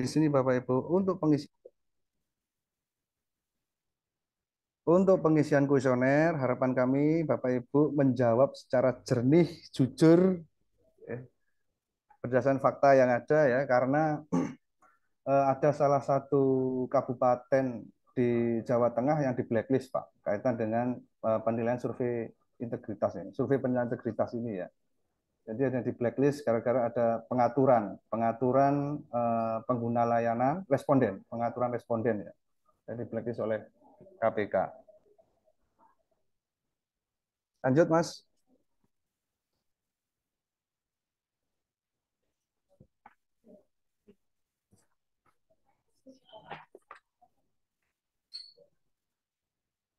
sini Bapak Ibu untuk pengisian kuesioner harapan kami Bapak Ibu menjawab secara jernih, jujur, eh, berdasarkan fakta yang ada ya karena ada salah satu kabupaten di Jawa Tengah yang di blacklist Pak kaitan dengan penilaian survei integritas ini, survei penilaian integritas ini ya. Jadi ada di blacklist gara-gara ada pengaturan pengguna layanan pengaturan responden ya. Jadi blacklist oleh KPK. Lanjut Mas.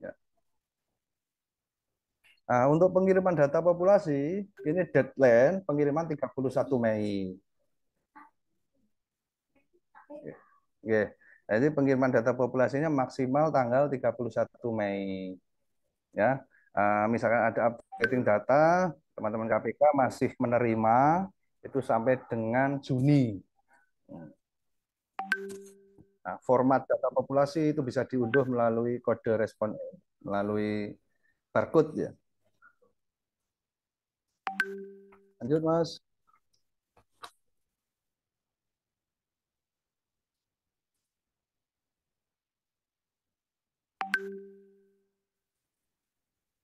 Ya. Nah, untuk pengiriman data populasi, ini deadline pengiriman 31 Mei. Oke. Jadi pengiriman data populasinya maksimal tanggal 31 Mei. Ya. Misalkan ada updating data, teman-teman KPK masih menerima itu sampai dengan Juni. Nah, format data populasi itu bisa diunduh melalui kode respon, melalui barcode ya. Lanjut Mas.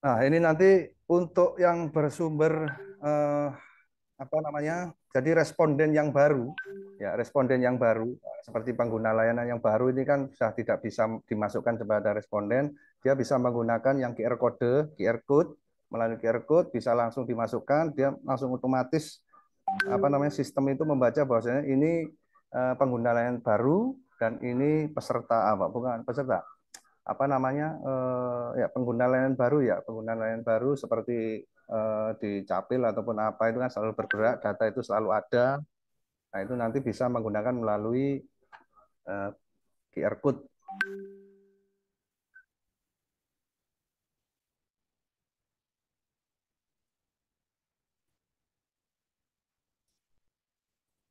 Nah, ini nanti untuk yang bersumber eh, apa namanya? Jadi responden yang baru, ya responden yang baru seperti pengguna layanan yang baru ini kan sudah tidak bisa dimasukkan kepada responden, dia bisa menggunakan yang QR code melalui QR code bisa langsung dimasukkan, dia langsung otomatis apa namanya sistem itu membaca bahwasanya ini pengguna layanan baru dan ini peserta apa bukan peserta apa namanya ya pengguna layanan baru seperti di Capil ataupun apa itu kan selalu bergerak data itu selalu ada. Nah itu nanti bisa menggunakan melalui eh, QR code.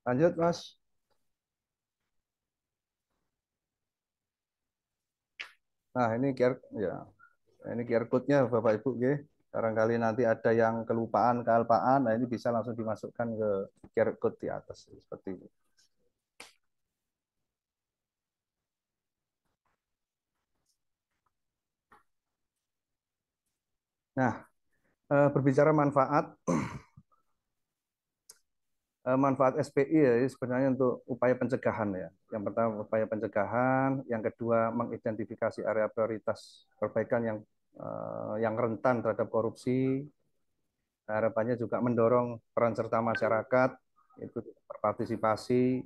Lanjut Mas. Nah ini QR ya ini QR code-nya Bapak Ibu ya. Barangkali nanti ada yang kelupaan kealpaan, nah ini bisa langsung dimasukkan ke QR code di atas seperti itu. Nah, berbicara manfaat, manfaat SPI ya sebenarnya untuk upaya pencegahan ya. Yang pertama upaya pencegahan, yang kedua mengidentifikasi area prioritas perbaikan yang rentan terhadap korupsi. Harapannya juga mendorong peran serta masyarakat itu berpartisipasi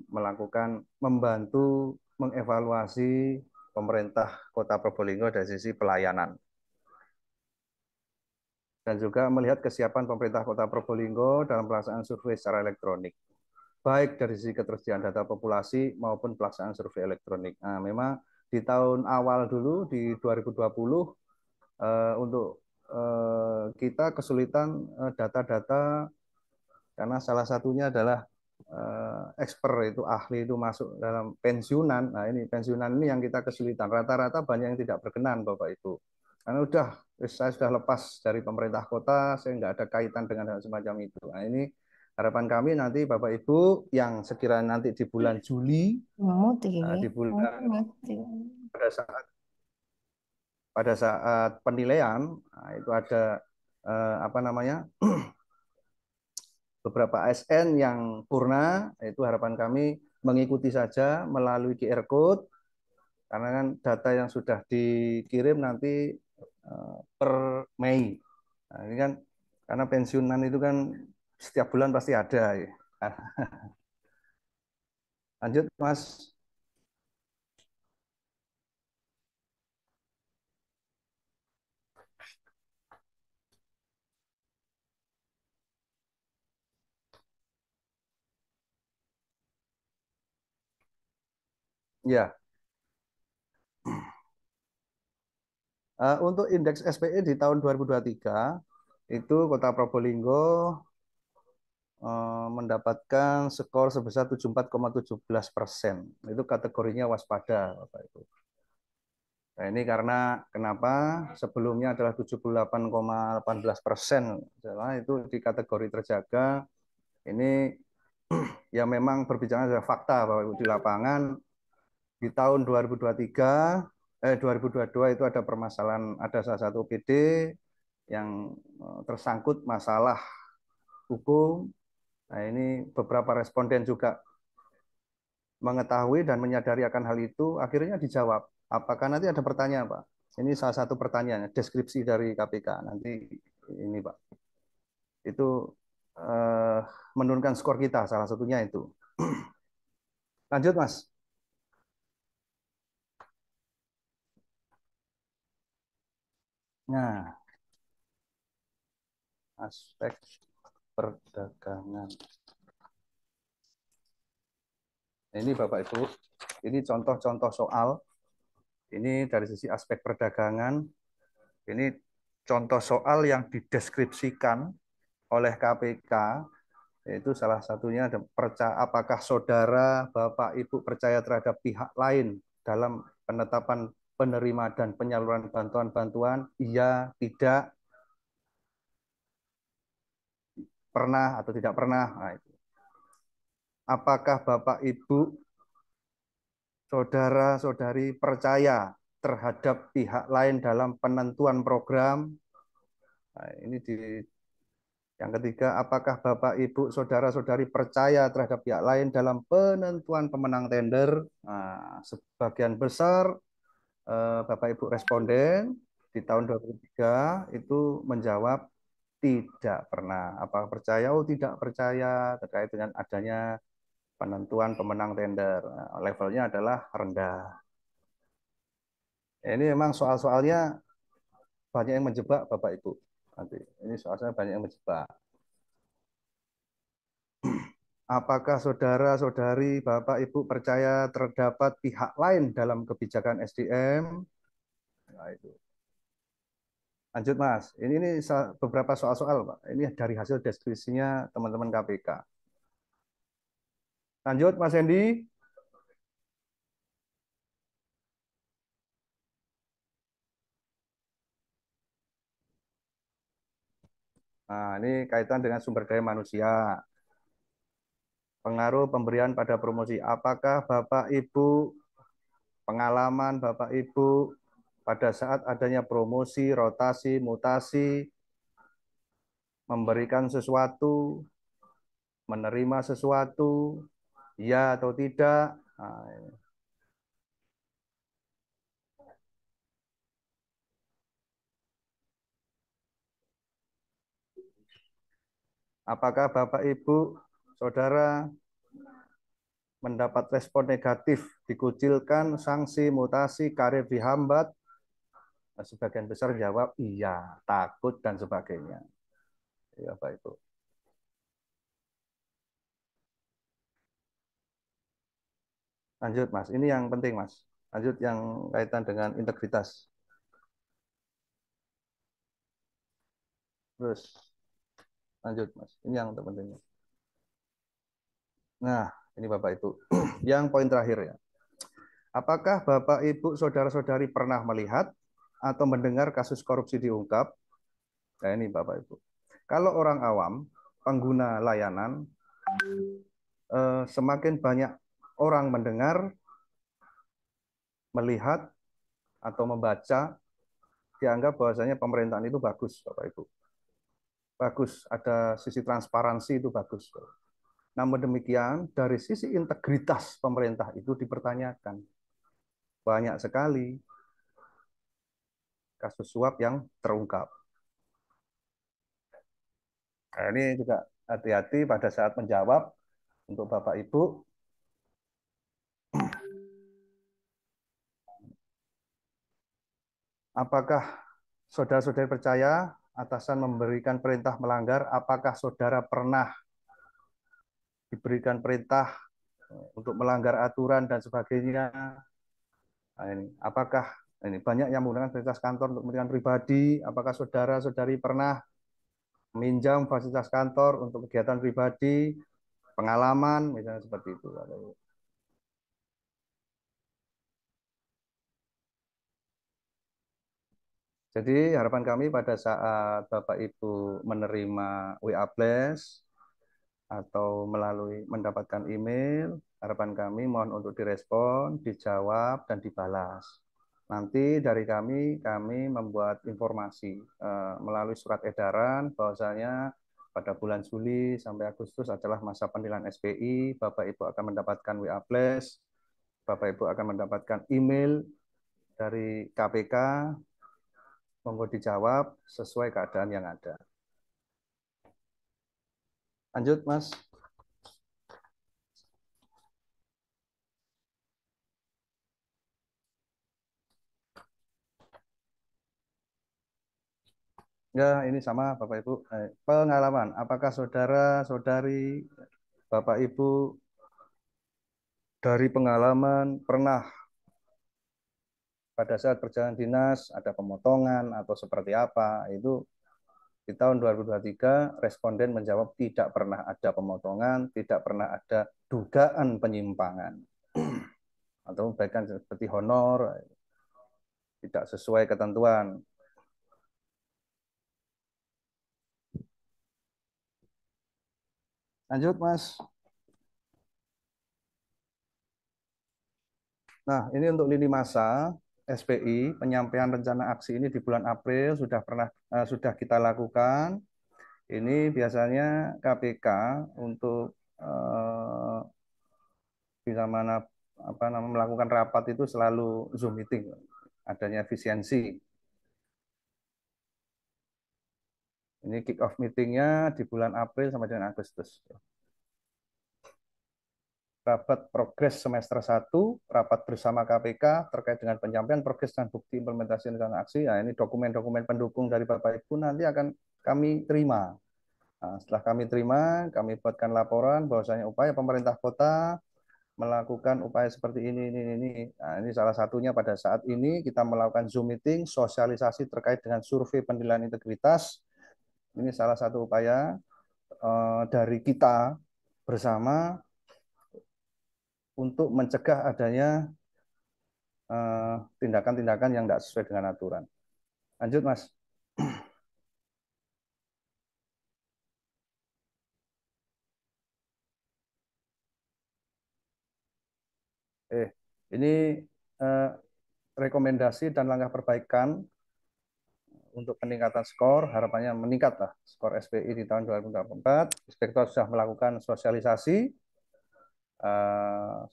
melakukan membantu mengevaluasi pemerintah Kota Probolinggo dari sisi pelayanan dan juga melihat kesiapan pemerintah Kota Probolinggo dalam pelaksanaan survei secara elektronik, baik dari sisi ketersediaan data populasi maupun pelaksanaan survei elektronik. Nah, memang di tahun awal dulu di 2020 untuk kita kesulitan data-data karena salah satunya adalah expert itu ahli itu masuk dalam pensiunan. Nah ini pensiunan ini yang kita kesulitan. Rata-rata banyak yang tidak berkenan Bapak Ibu. Karena saya sudah lepas dari pemerintah kota, saya nggak ada kaitan dengan hal semacam itu. Nah ini harapan kami nanti Bapak Ibu yang sekiranya nanti di bulan Juli, di bulan pada saat penilaian, nah, itu ada apa namanya beberapa ASN yang purna, itu harapan kami mengikuti saja melalui QR code, karena kan data yang sudah dikirim nanti per Mei. Nah, ini kan karena pensiunan itu kan setiap bulan pasti ada. Ya. Lanjut, Mas. Ya, untuk indeks SPE di tahun 2023 itu Kota Probolinggo mendapatkan skor sebesar 74,17%. Itu kategorinya waspada, Bapak Ibu. Nah, ini karena kenapa? Sebelumnya adalah 78,18%. Itu di kategori terjaga. Ini ya memang berbicara adalah fakta bahwa di lapangan di tahun 2023 2022 itu ada permasalahan, ada salah satu OPD yang tersangkut masalah hukum. Nah, ini beberapa responden juga mengetahui dan menyadari akan hal itu, akhirnya dijawab. Apakah nanti ada pertanyaan, Pak? Ini salah satu pertanyaan, deskripsi dari KPK. Nanti ini, Pak. Itu eh, menurunkan skor kita, salah satunya itu. Lanjut, Mas. Nah, aspek perdagangan. Ini Bapak Ibu, ini contoh-contoh soal. Ini dari sisi aspek perdagangan. Ini contoh soal yang dideskripsikan oleh KPK, yaitu salah satunya apakah saudara, Bapak, Ibu percaya terhadap pihak lain dalam penetapan penerima dan penyaluran bantuan-bantuan? Iya, tidak, pernah atau tidak pernah. Nah, itu. Apakah Bapak, Ibu, saudara-saudari percaya terhadap pihak lain dalam penentuan program? Nah, ini di yang ketiga, apakah Bapak, Ibu, saudara-saudari percaya terhadap pihak lain dalam penentuan pemenang tender? Nah, sebagian besar Bapak, Ibu responden di tahun 2003 itu menjawab tidak pernah. Apa percaya? Oh, tidak percaya terkait dengan adanya penentuan pemenang tender. Nah, levelnya adalah rendah. Ini memang soal-soalnya banyak yang menjebak, Bapak, Ibu. Nanti ini soalnya banyak yang menjebak. Apakah saudara-saudari, Bapak, Ibu percaya terdapat pihak lain dalam kebijakan SDM? Nah, itu. Lanjut, Mas. Ini beberapa soal-soal, Pak. Ini dari hasil deskripsinya teman-teman KPK. Lanjut, Mas Hendy. Nah, ini kaitan dengan sumber daya manusia. Pengaruh pemberian pada promosi. Apakah Bapak, Ibu, pengalaman Bapak, Ibu, pada saat adanya promosi, rotasi, mutasi, memberikan sesuatu, menerima sesuatu, ya atau tidak? Nah, apakah Bapak, Ibu, Saudara mendapat respon negatif, dikucilkan, sanksi, mutasi, karir dihambat? Nah, sebagian besar jawab iya, takut, dan sebagainya. Ya, Bapak, Ibu. Lanjut, Mas. Ini yang penting, Mas. Lanjut yang kaitan dengan integritas. Terus, lanjut, Mas. Ini yang terpenting. Nah, ini Bapak, Ibu. Yang poin terakhir ya. Apakah Bapak, Ibu, saudara-saudari pernah melihat atau mendengar kasus korupsi diungkap? Nah, ini Bapak, Ibu. Kalau orang awam, pengguna layanan, semakin banyak orang mendengar, melihat, atau membaca, dianggap bahwasanya pemerintahan itu bagus, Bapak, Ibu. Bagus, ada sisi transparansi itu bagus. Namun demikian, dari sisi integritas pemerintah itu dipertanyakan. Banyak sekali kasus suap yang terungkap. Nah, ini juga hati-hati pada saat menjawab untuk Bapak Ibu. Apakah saudara-saudari percaya atasan memberikan perintah melanggar? Apakah saudara pernah diberikan perintah untuk melanggar aturan dan sebagainya? Nah, ini apakah ini banyak yang menggunakan fasilitas kantor untuk kepentingan pribadi? Apakah saudara-saudari pernah minjam fasilitas kantor untuk kegiatan pribadi, pengalaman, misalnya seperti itu. Jadi harapan kami pada saat Bapak Ibu menerima WA Blast atau melalui mendapatkan email, harapan kami mohon untuk direspon, dijawab, dan dibalas. Nanti dari kami membuat informasi melalui surat edaran bahwasanya pada bulan Juli sampai Agustus adalah masa penilaian SPI, Bapak Ibu akan mendapatkan WA Blast, Bapak Ibu akan mendapatkan email dari KPK, monggo dijawab sesuai keadaan yang ada. Lanjut, Mas. Ya, ini sama Bapak Ibu. Pengalaman, apakah saudara-saudari, Bapak Ibu dari pengalaman pernah pada saat perjalanan dinas ada pemotongan atau seperti apa? Itu di tahun 2023 responden menjawab tidak pernah ada pemotongan, tidak pernah ada dugaan penyimpangan atau bahkan seperti honor tidak sesuai ketentuan. Lanjut, Mas. Nah, ini untuk lini masa SPI, penyampaian rencana aksi ini di bulan April sudah kita lakukan. Ini biasanya KPK untuk bisa mana apa namanya melakukan rapat itu selalu Zoom meeting, adanya efisiensi. Ini kick off meetingnya di bulan April sampai dengan Agustus. Rapat progres semester 1, rapat bersama KPK terkait dengan penyampaian progres dan bukti implementasi rencana aksi. Nah, ini dokumen-dokumen pendukung dari Bapak Ibu nanti akan kami terima. Nah, setelah kami terima, kami buatkan laporan bahwasanya upaya pemerintah kota melakukan upaya seperti ini. Nah, ini salah satunya pada saat ini kita melakukan Zoom meeting, sosialisasi terkait dengan survei penilaian integritas. Ini salah satu upaya dari kita bersama untuk mencegah adanya tindakan-tindakan yang tidak sesuai dengan aturan. Lanjut, Mas. Ini eh, rekomendasi dan langkah perbaikan untuk peningkatan skor, harapannya meningkatlah skor SPI di tahun 2024. Inspektor sudah melakukan sosialisasi,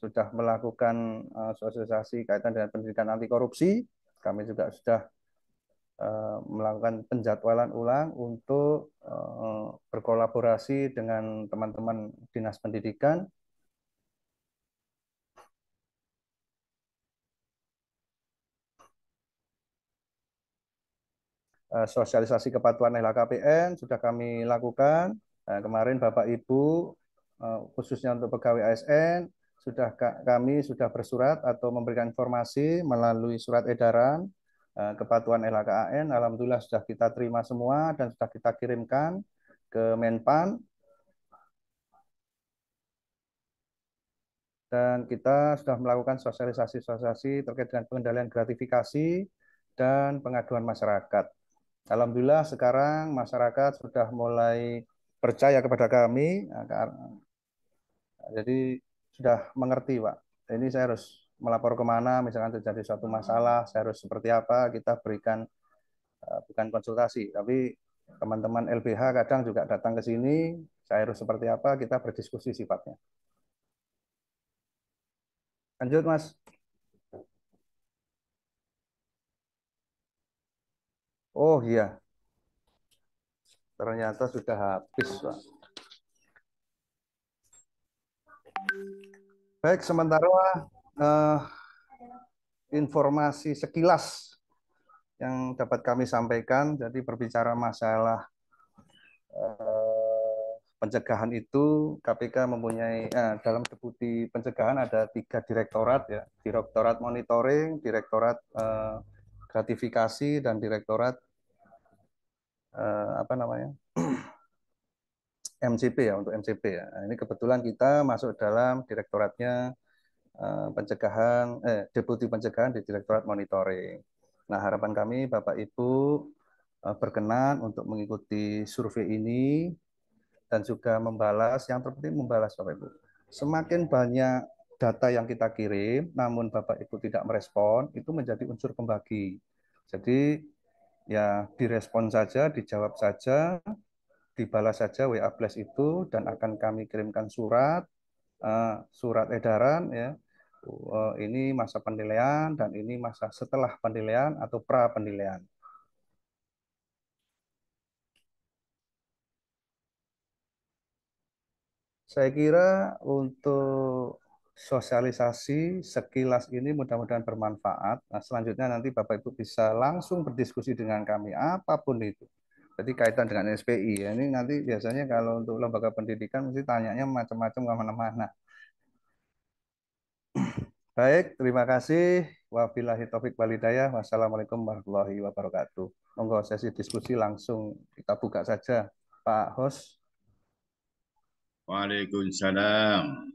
sudah melakukan sosialisasi kaitan dengan pendidikan anti korupsi. Kami juga sudah melakukan penjadwalan ulang untuk berkolaborasi dengan teman-teman Dinas Pendidikan. Sosialisasi kepatuhan LHKPN sudah kami lakukan. Kemarin Bapak Ibu, khususnya untuk pegawai ASN, kami sudah bersurat atau memberikan informasi melalui surat edaran kepatuhan LHKAN. Alhamdulillah sudah kita terima semua dan sudah kita kirimkan ke Menpan. Dan kita sudah melakukan sosialisasi terkait dengan pengendalian gratifikasi dan pengaduan masyarakat. Alhamdulillah sekarang masyarakat sudah mulai percaya kepada kami, jadi sudah mengerti, Pak. Ini saya harus melapor kemana, misalkan terjadi suatu masalah, saya harus seperti apa, kita berikan bukan konsultasi, tapi teman-teman LBH kadang juga datang ke sini, saya harus seperti apa, kita berdiskusi sifatnya. Lanjut, Mas. Oh iya, ternyata sudah habis, Pak. Baik, sementara eh, informasi sekilas yang dapat kami sampaikan. Jadi berbicara masalah pencegahan itu, KPK mempunyai dalam deputi pencegahan ada 3 direktorat ya, Direktorat Monitoring, Direktorat Gratifikasi, dan Direktorat apa namanya MCP ya, untuk MCP ya. Nah, ini kebetulan kita masuk dalam direktoratnya pencegahan Deputi Pencegahan di Direktorat Monitoring. Nah, harapan kami Bapak Ibu berkenan untuk mengikuti survei ini dan juga membalas, yang terpenting membalas Bapak Ibu. Semakin banyak data yang kita kirim, namun Bapak Ibu tidak merespon, itu menjadi unsur pembagi. Jadi ya direspon saja, dijawab saja, dibalas saja WA Blast itu, dan akan kami kirimkan surat edaran ya. Ini masa penilaian dan ini masa setelah penilaian atau pra penilaian. Saya kira untuk sosialisasi sekilas ini mudah-mudahan bermanfaat. Nah, selanjutnya nanti Bapak Ibu bisa langsung berdiskusi dengan kami apapun itu. Jadi kaitan dengan SPI ya. Ini nanti biasanya kalau untuk lembaga pendidikan mesti tanyanya macam-macam kemana-mana. Baik, terima kasih. Wabillahi taufik walhidayah. Wassalamualaikum warahmatullahi wabarakatuh. Monggo sesi diskusi langsung kita buka saja, Pak Host. Waalaikumsalam.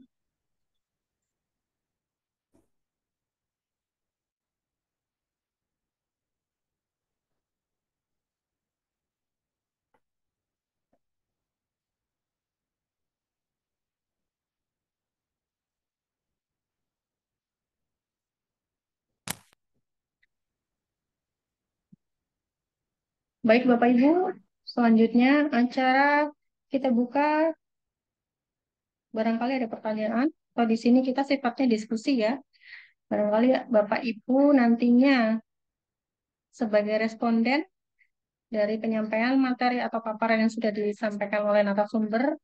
Baik Bapak Ibu, selanjutnya acara kita buka. Barangkali ada pertanyaan. Kalau di sini kita sifatnya diskusi ya. Barangkali Bapak Ibu nantinya sebagai responden dari penyampaian materi atau paparan yang sudah disampaikan oleh narasumber,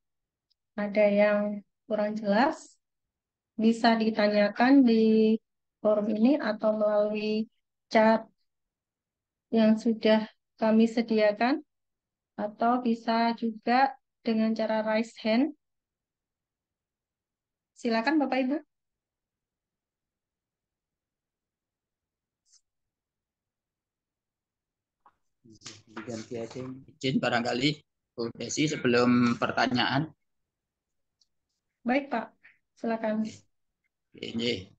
ada yang kurang jelas, bisa ditanyakan di forum ini atau melalui chat yang sudah kami sediakan, atau bisa juga dengan cara raise hand. Silakan Bapak Ibu. Diganti aja. Izin barangkali Bu Desi sebelum pertanyaan. Baik Pak, silakan. Ini.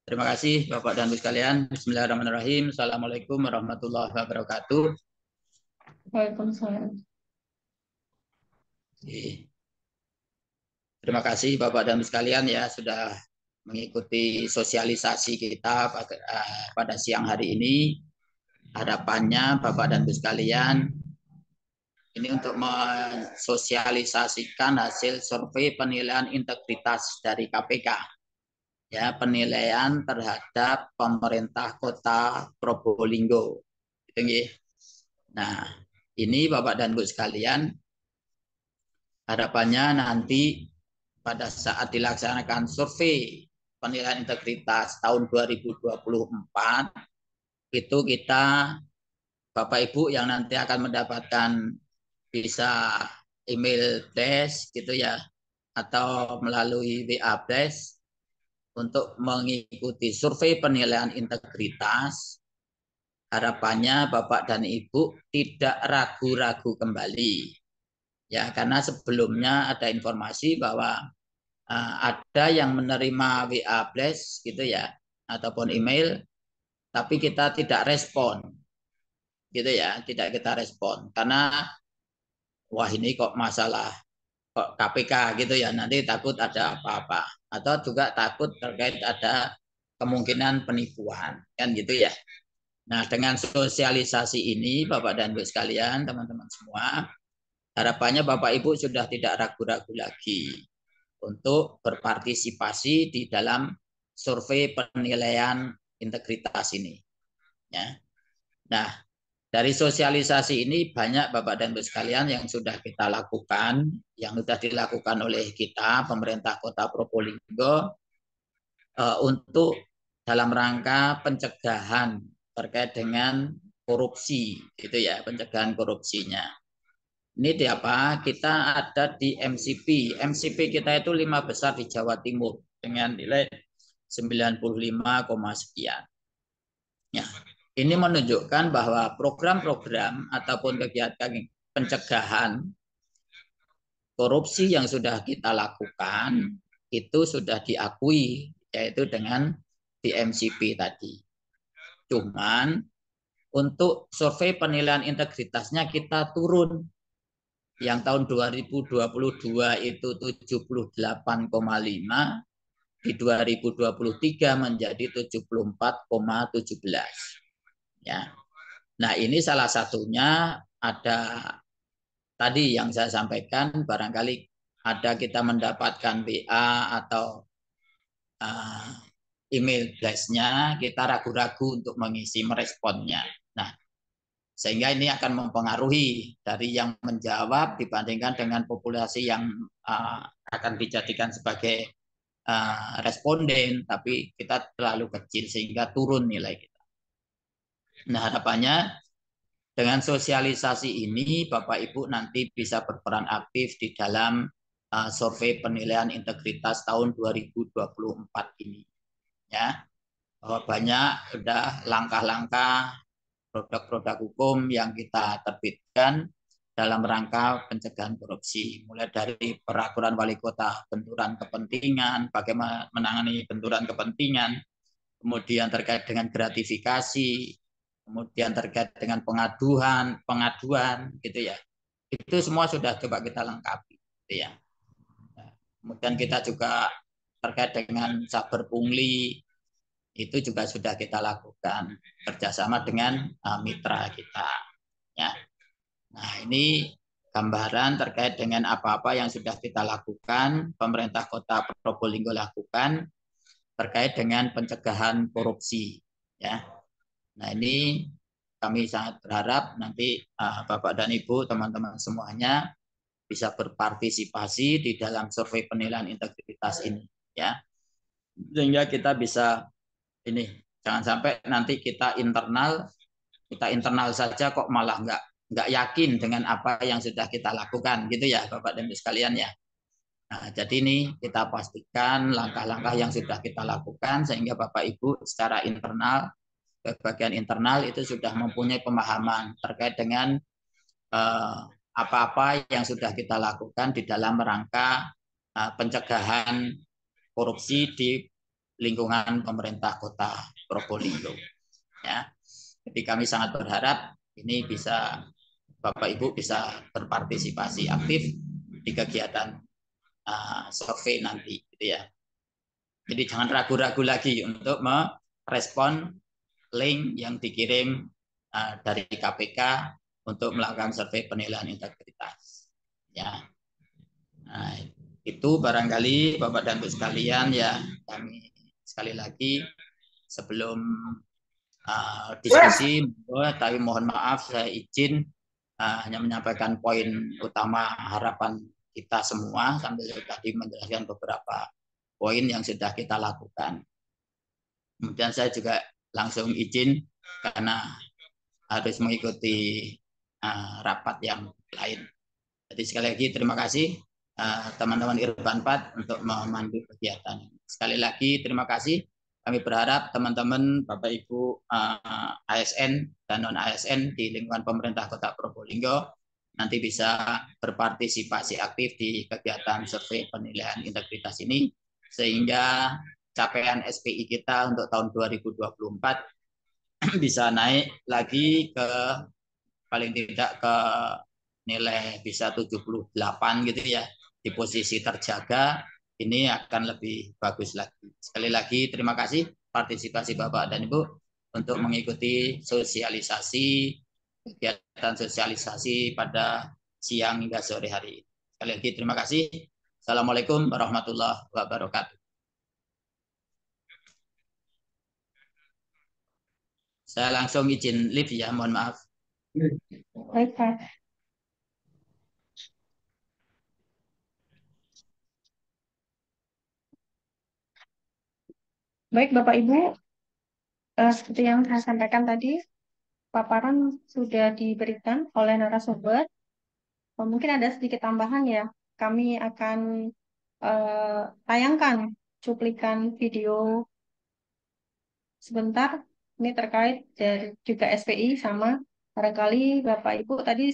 Terima kasih Bapak dan Ibu sekalian. Bismillahirrahmanirrahim. Assalamualaikum warahmatullahi wabarakatuh. Waalaikumsalam. Terima kasih Bapak dan Ibu sekalian ya sudah mengikuti sosialisasi kita pada siang hari ini. Harapannya Bapak dan Ibu sekalian ini untuk mensosialisasikan hasil survei penilaian integritas dari KPK. Ya, penilaian terhadap pemerintah Kota Probolinggo. Nah, ini Bapak dan Ibu sekalian, harapannya nanti pada saat dilaksanakan survei penilaian integritas tahun 2024, itu kita Bapak Ibu yang nanti akan mendapatkan bisa email blast gitu ya, atau melalui WA blast untuk mengikuti survei penilaian integritas. Harapannya Bapak dan Ibu tidak ragu-ragu kembali. Ya, karena sebelumnya ada informasi bahwa ada yang menerima WA blast gitu ya, ataupun email, tapi kita tidak respon. Gitu ya, tidak kita respon. Karena wah ini kok masalah kok KPK gitu ya, nanti takut ada apa-apa. Atau juga takut terkait ada kemungkinan penipuan, kan gitu ya. Nah, dengan sosialisasi ini, Bapak dan Ibu sekalian, teman-teman semua, harapannya Bapak Ibu sudah tidak ragu-ragu lagi untuk berpartisipasi di dalam survei penilaian integritas ini. Ya. Nah, dari sosialisasi ini banyak Bapak dan Ibu sekalian yang sudah kita lakukan, yang sudah dilakukan oleh kita, pemerintah Kota Probolinggo, untuk dalam rangka pencegahan terkait dengan korupsi, gitu ya, pencegahan korupsinya. Ini di apa? Kita ada di MCP. MCP kita itu 5 besar di Jawa Timur dengan nilai 95, sekian. Ya, ini menunjukkan bahwa program-program ataupun kegiatan pencegahan korupsi yang sudah kita lakukan itu sudah diakui, yaitu dengan DMCP tadi. Cuman untuk survei penilaian integritasnya kita turun. Yang tahun 2022 itu 78,5, di 2023 menjadi 74,17. Ya. Nah, ini salah satunya ada tadi yang saya sampaikan, barangkali ada kita mendapatkan WA atau email blast-nya, kita ragu-ragu untuk mengisi meresponnya. Nah, sehingga ini akan mempengaruhi dari yang menjawab dibandingkan dengan populasi yang akan dijadikan sebagai responden, tapi kita terlalu kecil sehingga turun nilai kita. Nah, harapannya dengan sosialisasi ini Bapak Ibu nanti bisa berperan aktif di dalam survei penilaian integritas tahun 2024 ini. Ya, bahwa banyak sudah langkah-langkah produk-produk hukum yang kita terbitkan dalam rangka pencegahan korupsi, mulai dari peraturan wali kota benturan kepentingan, bagaimana menangani benturan kepentingan, kemudian terkait dengan gratifikasi, kemudian terkait dengan pengaduan gitu ya. Itu semua sudah coba kita lengkapi gitu ya. Kemudian kita juga terkait dengan saber pungli, itu juga sudah kita lakukan kerjasama dengan mitra kita. Ya. Nah, ini gambaran terkait dengan apa-apa yang sudah kita lakukan, pemerintah Kota Probolinggo lakukan terkait dengan pencegahan korupsi. Ya. Nah, ini kami sangat berharap nanti Bapak dan Ibu, teman-teman semuanya bisa berpartisipasi di dalam survei penilaian integritas ini. Ya. Sehingga kita bisa ini jangan sampai nanti kita internal saja kok malah nggak yakin dengan apa yang sudah kita lakukan gitu ya Bapak dan Ibu sekalian ya. Nah, jadi ini kita pastikan langkah-langkah yang sudah kita lakukan sehingga Bapak Ibu secara internal ke bagian internal itu sudah mempunyai pemahaman terkait dengan apa-apa yang sudah kita lakukan di dalam rangka pencegahan korupsi di lingkungan pemerintah Kota Probolinggo. Ya, jadi kami sangat berharap ini bisa Bapak Ibu bisa berpartisipasi aktif di kegiatan survei nanti, gitu ya. Jadi jangan ragu-ragu lagi untuk merespon link yang dikirim dari KPK untuk melakukan survei penilaian integritas. Ya, nah, itu barangkali Bapak dan Ibu sekalian ya, kami sekali lagi sebelum diskusi, tapi mohon maaf saya izin hanya menyampaikan poin utama harapan kita semua sambil tadi menjelaskan beberapa poin yang sudah kita lakukan. Kemudian saya juga langsung izin karena harus mengikuti rapat yang lain. Jadi sekali lagi terima kasih teman-teman Irban 4 untuk memandu kegiatan. Sekali lagi terima kasih. Kami berharap teman-teman Bapak Ibu ASN dan non ASN di lingkungan pemerintah Kota Probolinggo nanti bisa berpartisipasi aktif di kegiatan survei penilaian integritas ini sehingga capaian SPI kita untuk tahun 2024 bisa naik lagi ke paling tidak ke nilai bisa 78 gitu ya, di posisi terjaga, ini akan lebih bagus lagi. Sekali lagi terima kasih partisipasi Bapak dan Ibu untuk mengikuti sosialisasi, kegiatan sosialisasi pada siang hingga sore hari. Sekali lagi terima kasih. Assalamualaikum warahmatullahi wabarakatuh. Saya langsung izin live ya, mohon maaf. Baik, Pak. Baik, Bapak Ibu, seperti yang saya sampaikan tadi, paparan sudah diberikan oleh narasumber. Mungkin ada sedikit tambahan ya. Kami akan tayangkan cuplikan video sebentar Ini terkait dari juga SPI sama barangkali Bapak Ibu tadi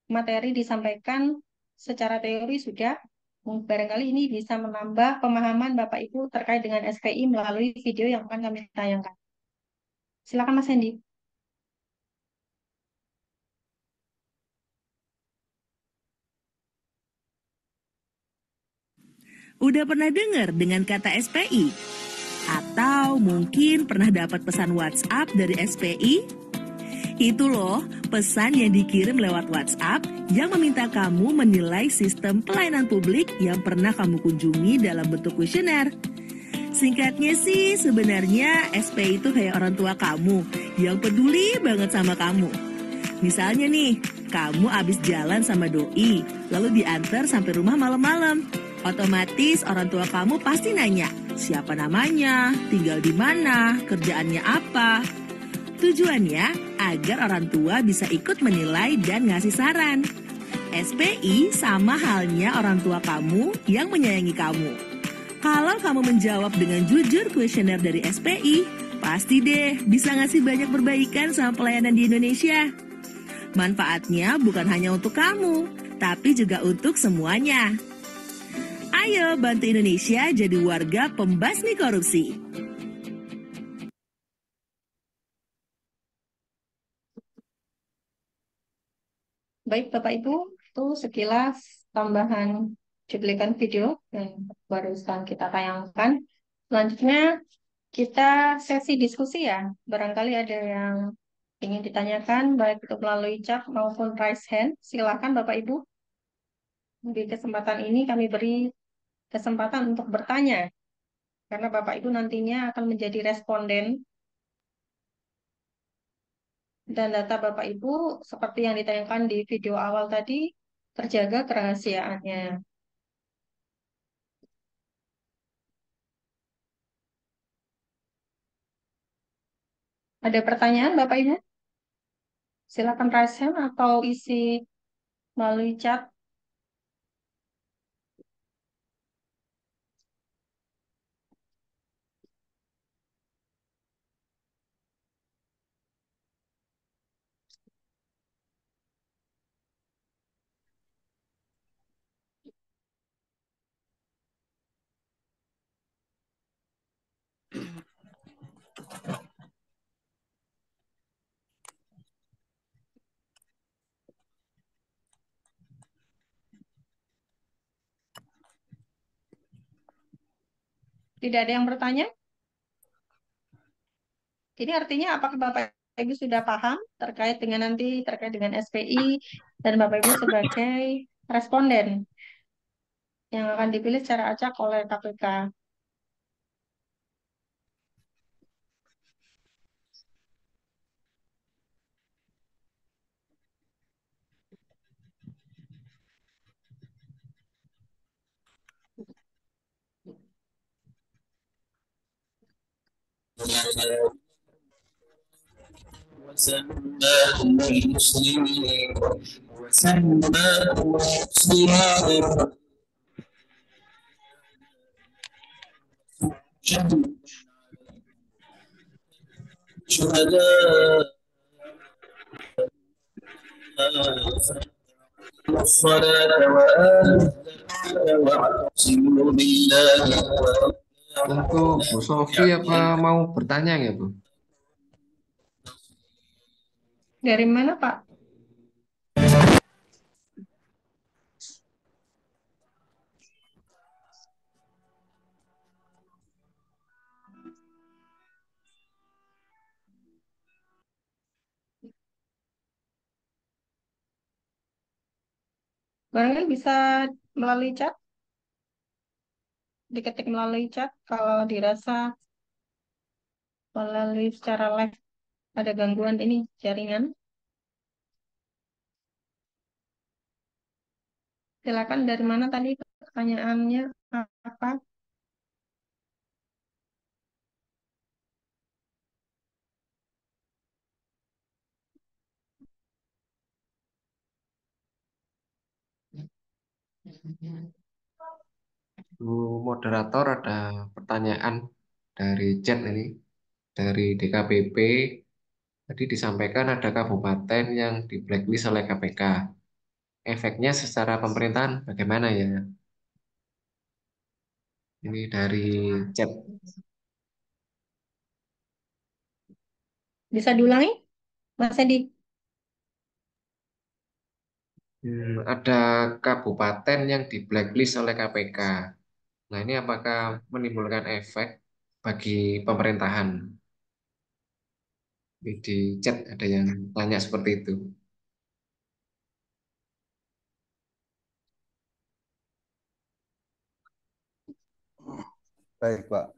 materi disampaikan secara teori sudah. Barangkali ini bisa menambah pemahaman Bapak Ibu terkait dengan SPI melalui video yang akan kami tayangkan. Silakan Mas Hendy. Udah pernah dengar dengan kata SPI? Atau mungkin pernah dapat pesan WhatsApp dari SPI? Itu loh, pesan yang dikirim lewat WhatsApp yang meminta kamu menilai sistem pelayanan publik yang pernah kamu kunjungi dalam bentuk kuesioner. Singkatnya sih, sebenarnya SPI itu kayak orang tua kamu yang peduli banget sama kamu. Misalnya nih, kamu abis jalan sama doi, lalu diantar sampai rumah malam-malam. Otomatis orang tua kamu pasti nanya, siapa namanya, tinggal di mana, kerjaannya apa. Tujuannya agar orang tua bisa ikut menilai dan ngasih saran. SPI sama halnya orang tua kamu yang menyayangi kamu. Kalau kamu menjawab dengan jujur kuesioner dari SPI, pasti deh bisa ngasih banyak perbaikan sama pelayanan di Indonesia. Manfaatnya bukan hanya untuk kamu, tapi juga untuk semuanya. Ayo bantu Indonesia jadi warga pembasmi korupsi. Baik Bapak Ibu, itu sekilas tambahan cuplikan video yang barusan kita tayangkan. Selanjutnya kita sesi diskusi ya. Barangkali ada yang ingin ditanyakan baik itu melalui chat maupun raise hand. Silakan Bapak Ibu. Di kesempatan ini kami beri kesempatan untuk bertanya karena Bapak Ibu nantinya akan menjadi responden dan data Bapak Ibu seperti yang ditayangkan di video awal tadi terjaga kerahasiaannya. Ada pertanyaan Bapak Ibu? Silakan raise hand atau isi melalui chat. Tidak ada yang bertanya? Ini artinya apakah Bapak Ibu sudah paham terkait dengan SPI dan Bapak Ibu sebagai responden yang akan dipilih secara acak oleh KPK. وسماه المسلمين وسماه مسلما شهداء الصلاة وآتوا الزكاة واعتصموا بالله. Untuk Bu Sofi apa mau bertanya ya Bu? Dari mana Pak? Barangkali bisa melalui chat, diketik melalui chat kalau dirasa melalui secara live ada gangguan ini jaringan. Silakan dari mana tadi pertanyaannya apa? Bu moderator ada pertanyaan dari chat ini. dari DKPP tadi disampaikan ada kabupaten yang di blacklist oleh KPK. Efeknya secara pemerintahan bagaimana ya? Ini dari chat. Bisa diulangi, Mas Edi? Ada kabupaten yang di blacklist oleh KPK. Nah, ini apakah menimbulkan efek bagi pemerintahan? Di chat ada yang tanya seperti itu. Baik, Pak.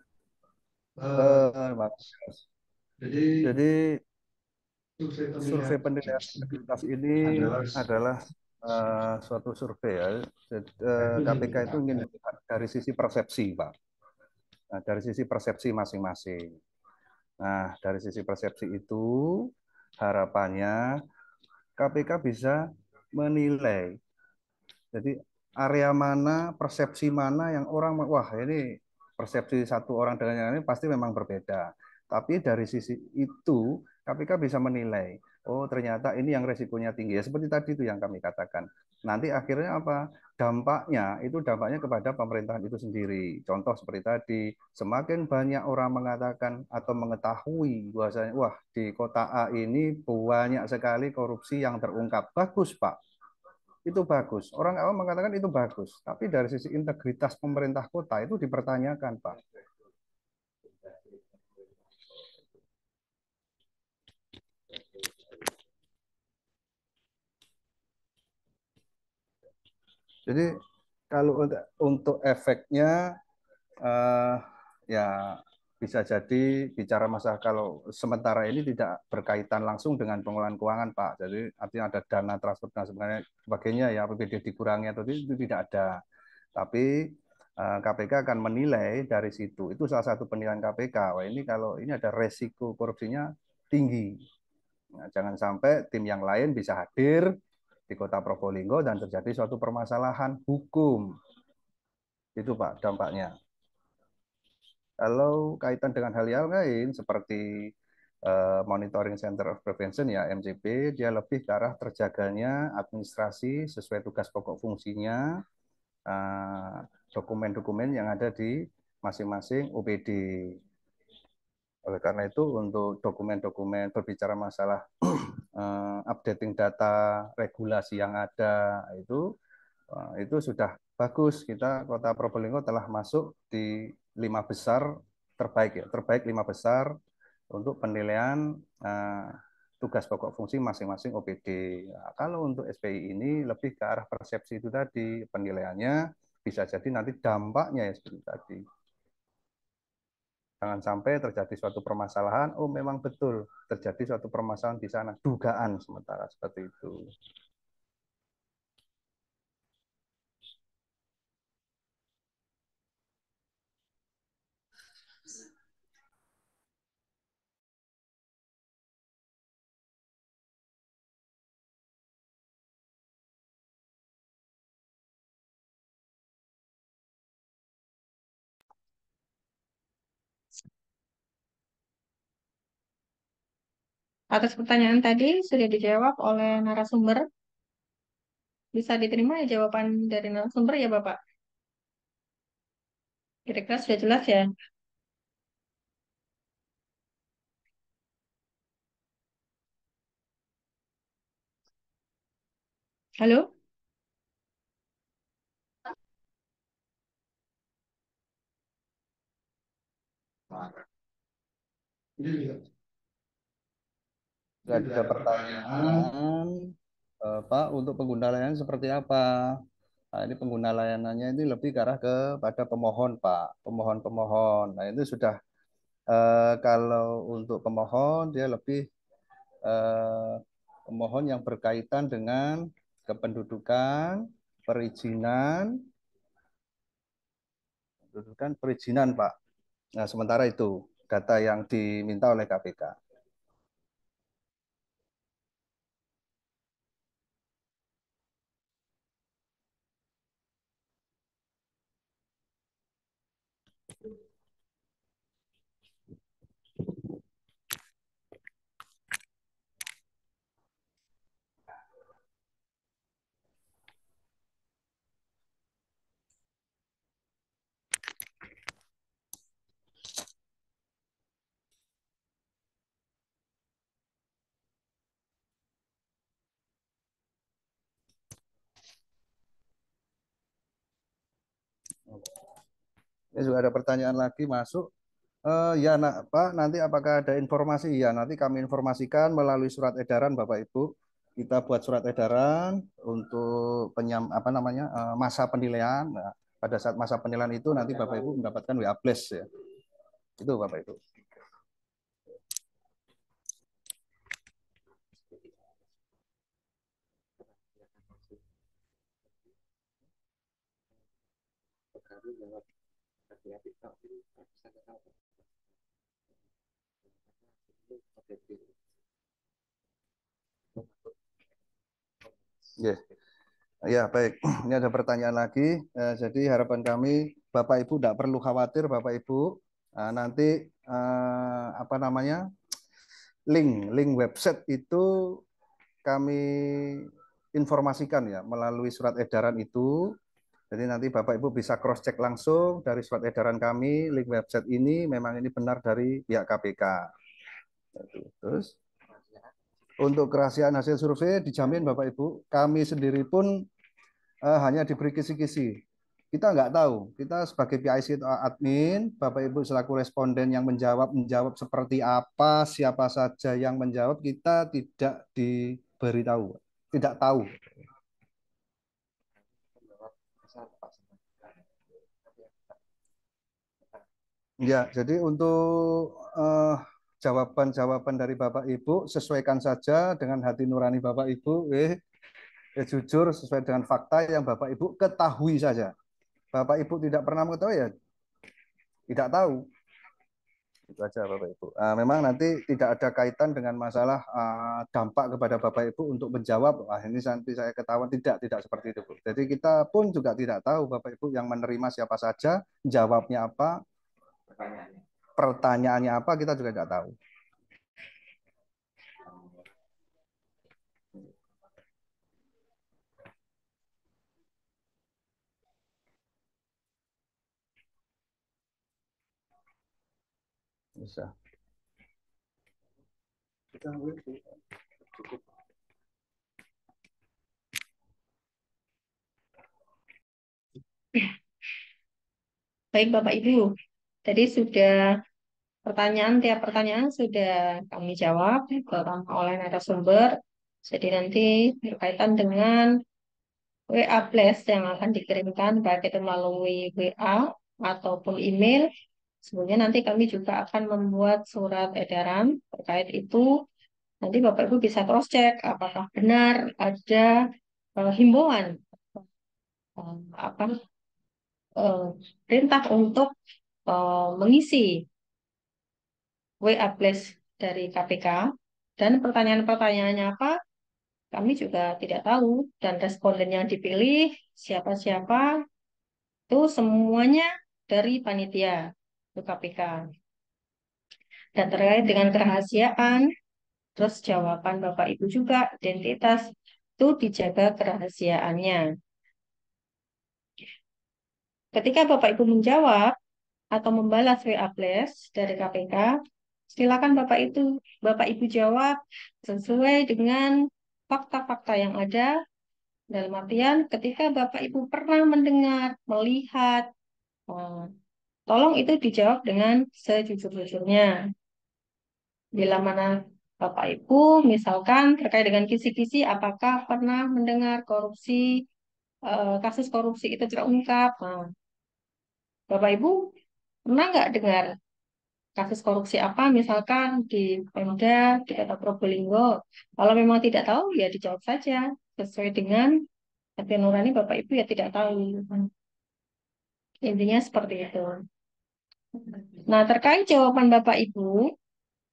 Mas. Jadi survei penilaian integritas ini adalah suatu survei ya. KPK itu ingin melihat dari sisi persepsi, Pak. Nah, dari sisi persepsi masing-masing. Nah, dari sisi persepsi itu harapannya KPK bisa menilai. Jadi area mana, persepsi mana yang orang, wah ini persepsi satu orang dengan yang lain pasti memang berbeda. Tapi dari sisi itu KPK bisa menilai, oh ternyata ini yang resikonya tinggi. Ya seperti tadi itu yang kami katakan. Nanti akhirnya apa? Dampaknya kepada pemerintahan itu sendiri. Contoh seperti tadi, semakin banyak orang mengatakan atau mengetahui bahwasanya wah di kota A ini banyak sekali korupsi yang terungkap. Bagus, Pak, itu bagus. Orang awam mengatakan itu bagus, tapi dari sisi integritas pemerintah kota itu dipertanyakan, Pak. Jadi kalau untuk efeknya eh, ya bisa jadi bicara masalah kalau sementara ini tidak berkaitan langsung dengan pengelolaan keuangan, Pak. Jadi artinya ada dana transfer dan sebagainya ya APBD dikurangi atau itu tidak ada. Tapi KPK akan menilai dari situ. Itu salah satu penilaian KPK. Wah, ini kalau ini ada resiko korupsinya tinggi. Nah, jangan sampai tim yang lain bisa hadir di Kota Probolinggo dan terjadi suatu permasalahan hukum. Itu Pak dampaknya. Kalau kaitan dengan hal yang lain seperti Monitoring Center of Prevention ya MCP, dia lebih ke arah terjaganya administrasi sesuai tugas pokok fungsinya, dokumen-dokumen yang ada di masing-masing OPD. Oleh karena itu untuk dokumen-dokumen berbicara masalah updating data regulasi yang ada itu sudah bagus. Kita Kota Probolinggo telah masuk di 5 besar terbaik ya, terbaik 5 besar untuk penilaian tugas pokok fungsi masing-masing OPD. Nah, kalau untuk SPI ini lebih ke arah persepsi itu tadi, penilaiannya bisa jadi nanti dampaknya ya seperti tadi. Jangan sampai terjadi suatu permasalahan, oh memang betul terjadi suatu permasalahan di sana, dugaan sementara seperti itu. Atas pertanyaan tadi sudah dijawab oleh narasumber. Bisa diterima ya jawaban dari narasumber ya Bapak? Kira-kira sudah jelas ya? Halo? Nggak ada pertanyaan, Pak, untuk pengguna layanan seperti apa? Nah, ini pengguna layanannya ini lebih ke arah kepada pemohon, Pak. Pemohon-pemohon. Nah, itu sudah kalau untuk pemohon dia lebih eh, pemohon yang berkaitan dengan kependudukan, perizinan, kependudukan, perizinan, Pak. Nah, sementara itu data yang diminta oleh KPK. Ya, sudah ada pertanyaan lagi masuk. Ya, Pak, nanti apakah ada informasi? Ya, nanti kami informasikan melalui surat edaran, Bapak Ibu. Kita buat surat edaran untuk apa namanya masa penilaian. Nah, pada saat masa penilaian itu nanti Bapak Ibu mendapatkan WA Blast ya. Itu Bapak Ibu. Ya, ya baik. Ini ada pertanyaan lagi. Jadi harapan kami Bapak Ibu tidak perlu khawatir, Bapak Ibu. Nanti apa namanya link website itu kami informasikan ya melalui surat edaran itu. Jadi nanti Bapak Ibu bisa cross check langsung dari surat edaran kami, link website ini memang ini benar dari pihak KPK. Terus untuk kerahasiaan hasil survei dijamin Bapak Ibu. Kami sendiri pun hanya diberi kisi-kisi. Kita nggak tahu. Kita sebagai PIC atau admin, Bapak Ibu selaku responden yang menjawab seperti apa, siapa saja yang menjawab, kita tidak diberitahu, tidak tahu. Ya, jadi untuk jawaban-jawaban dari Bapak Ibu sesuaikan saja dengan hati nurani Bapak Ibu, jujur sesuai dengan fakta yang Bapak Ibu ketahui saja. Bapak Ibu tidak pernah mengetahui ya tidak tahu. Itu aja Bapak Ibu. Memang nanti tidak ada kaitan dengan masalah dampak kepada Bapak Ibu untuk menjawab. Ini nanti saya ketahuan tidak seperti itu, Bu. Jadi kita pun juga tidak tahu Bapak Ibu yang menerima siapa saja, jawabnya apa, pertanyaannya apa, kita juga tidak tahu. Bisa. Cukup. Baik Bapak Ibu, tadi sudah tiap pertanyaan sudah kami jawab oleh narasumber. Jadi nanti berkaitan dengan WA Blast yang akan dikirimkan baik itu melalui WA ataupun email. Sebenarnya nanti kami juga akan membuat surat edaran terkait itu. Nanti Bapak Ibu bisa cross check apakah benar ada himbauan apa eh, perintah untuk mengisi WA Blast dari KPK dan pertanyaan-pertanyaannya apa kami juga tidak tahu dan responden yang dipilih siapa-siapa itu semuanya dari panitia itu KPK. Dan terkait dengan kerahasiaan, terus jawaban Bapak Ibu juga, identitas, itu dijaga kerahasiaannya. Ketika Bapak Ibu menjawab atau membalas WA Blast dari KPK, silakan Bapak Ibu jawab sesuai dengan fakta-fakta yang ada. Dalam artian, ketika Bapak Ibu pernah mendengar, melihat, tolong itu dijawab dengan sejujur-jujurnya. Bila mana Bapak Ibu, misalkan terkait dengan kisi-kisi, apakah pernah mendengar kasus korupsi itu terungkap? Nah, Bapak Ibu pernah nggak dengar kasus korupsi apa, misalkan di Pemda, di Kota Probolinggo? Kalau memang tidak tahu, ya dijawab saja sesuai dengan hati nurani Bapak Ibu ya tidak tahu. Intinya seperti itu. Nah, terkait jawaban Bapak Ibu,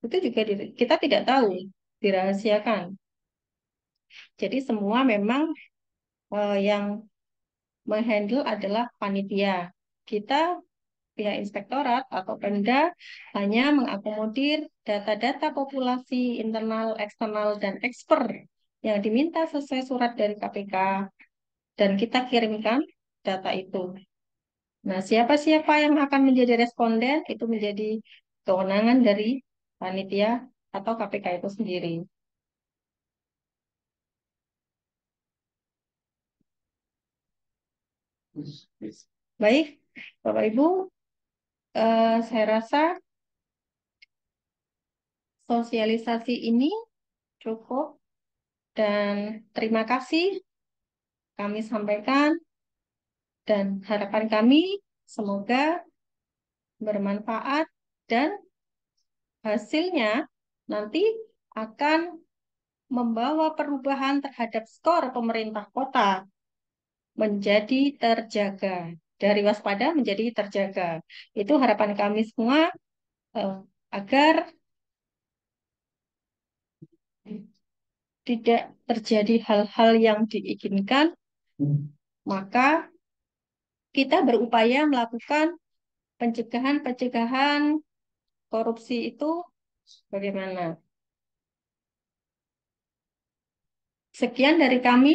itu juga kita tidak tahu, dirahasiakan. Jadi semua memang yang menghandle adalah panitia. Kita pihak inspektorat atau Pemda hanya mengakomodir data-data populasi internal, eksternal, dan ekspor yang diminta sesuai surat dari KPK dan kita kirimkan data itu. Nah, siapa-siapa yang akan menjadi responden itu menjadi kewenangan dari panitia atau KPK itu sendiri. Baik, Bapak Ibu, saya rasa sosialisasi ini cukup dan terima kasih kami sampaikan dan harapan kami semoga bermanfaat dan hasilnya nanti akan membawa perubahan terhadap skor pemerintah kota menjadi terjaga. Dari waspada menjadi terjaga. Itu harapan kami semua agar tidak terjadi hal-hal yang diinginkan, maka kita berupaya melakukan pencegahan-pencegahan korupsi itu bagaimana. Sekian dari kami.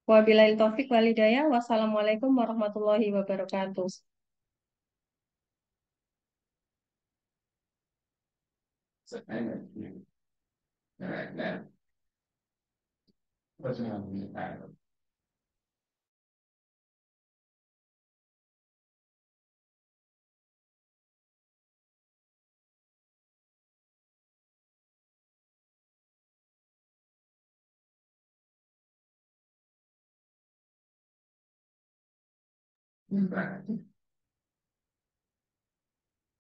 Wabillahi taufik walhidayah. Wassalamualaikum warahmatullahi wabarakatuh.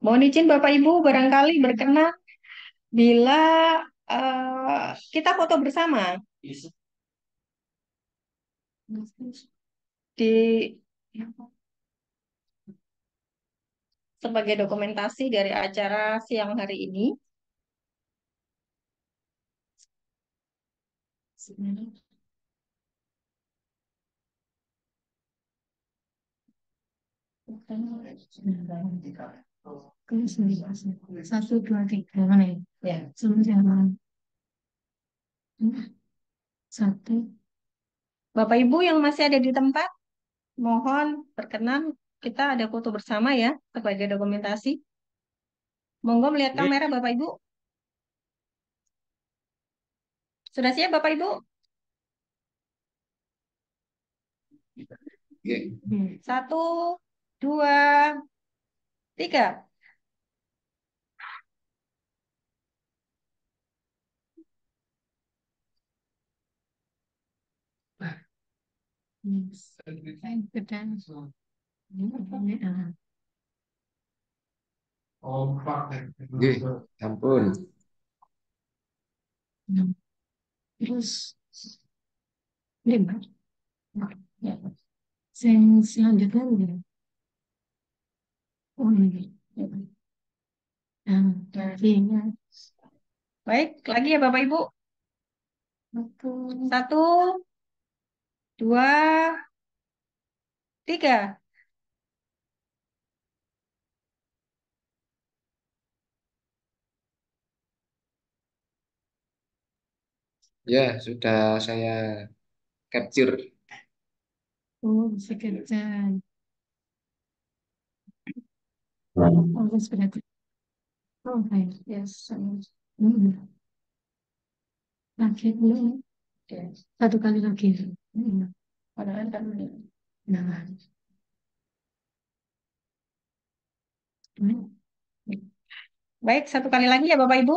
Mohon izin Bapak Ibu barangkali berkenan bila kita foto bersama di sebagai dokumentasi dari acara siang hari ini. Satu, dua, tiga, mana ya? Ya, jangan. Satu. Bapak Ibu yang masih ada di tempat, mohon berkenan kita ada foto bersama ya sebagai dokumentasi. Monggo melihat kamera Bapak Ibu. Sudah siap Bapak Ibu? Satu, dua, tiga. Ampun. Terus lima. Ya. Selanjutnya udah. Oh ini. Baik, lagi ya Bapak Ibu. Satu, dua, tiga. Ya, sudah saya capture. Oh, bisa kerja. Oh, sudah. Oh, baik. Yes. Lagi dulu. Satu kali lagi. Padahal kan nah. Baik, satu kali lagi ya Bapak Ibu.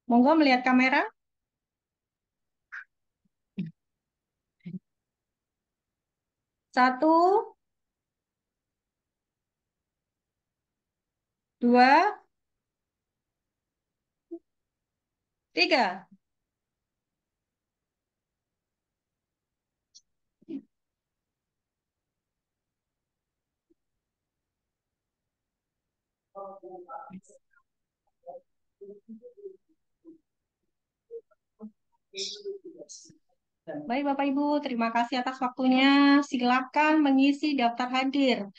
Monggo melihat kamera. Satu, dua, tiga. Baik Bapak Ibu, terima kasih atas waktunya. Silakan mengisi daftar hadir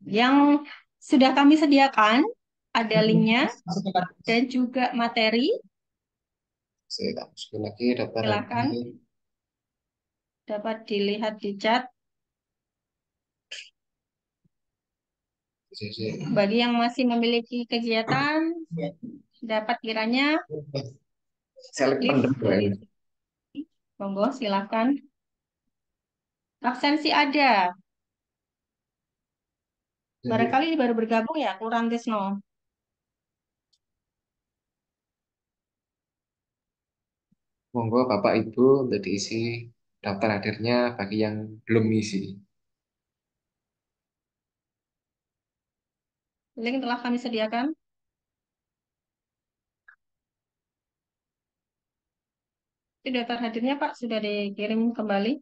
yang sudah kami sediakan. Ada linknya dan juga materi. Saya masukin lagi daftar Silakan lagi. dapat dilihat di chat. Bagi yang masih memiliki kegiatan, dapat kiranya Select lift pendek dari ya. monggo silakan. Absensi ada. Barangkali ini baru bergabung ya, Kelurahan Tisno. Monggo Bapak Ibu untuk diisi daftar hadirnya bagi yang belum isi. Link telah kami sediakan. Itu daftar hadirnya Pak sudah dikirim kembali.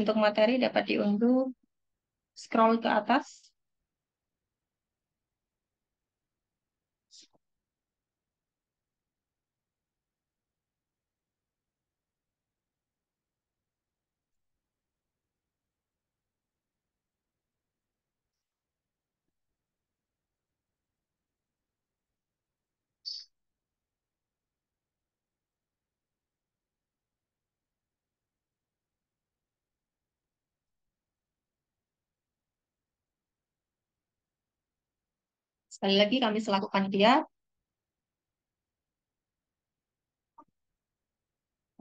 Untuk materi dapat diunduh, scroll ke atas. Sekali lagi kami selaku panitia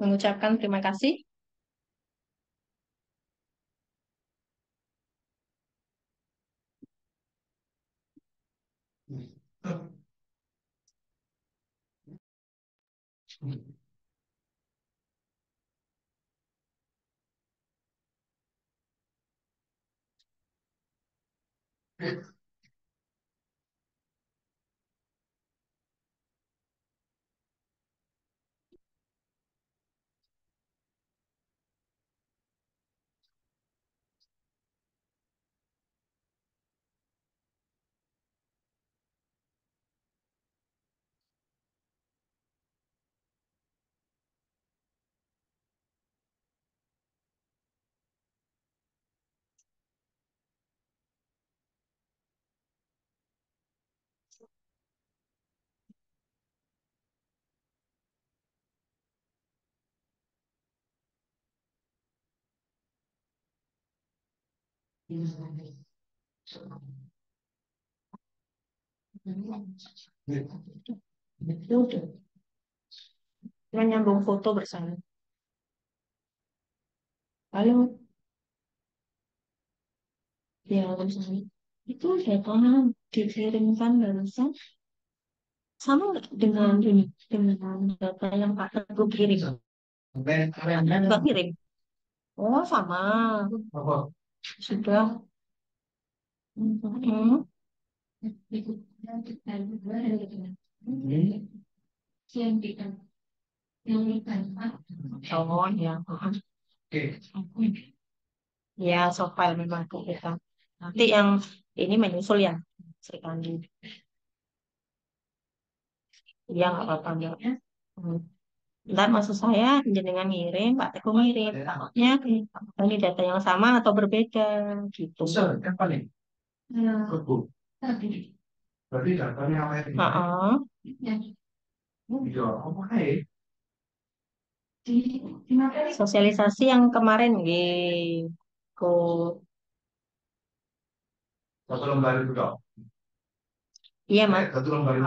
mengucapkan terima kasih menyambung foto bersama. Halo, ya itu data dikirimkan barusan sama nggak dengan ini dengan data yang Pak Teguh kirim? Nggak kirim. Oh sama. Sudah. Hmm. Oh ya. Ya, so file memang ke kita. Nanti yang ini menyusul ya, Sri Kandi. Iya, nggak apa-apa. Nggak. Hmm. Ntar maksud saya jenengan ngirim, Pak Teguh ngirim. Takutnya ini data yang sama atau berbeda gitu. Ya. Berarti datanya apa ini? Sosialisasi yang kemarin gitu. Satu lembar itu dong. Iya, Mas. Satu lembar itu.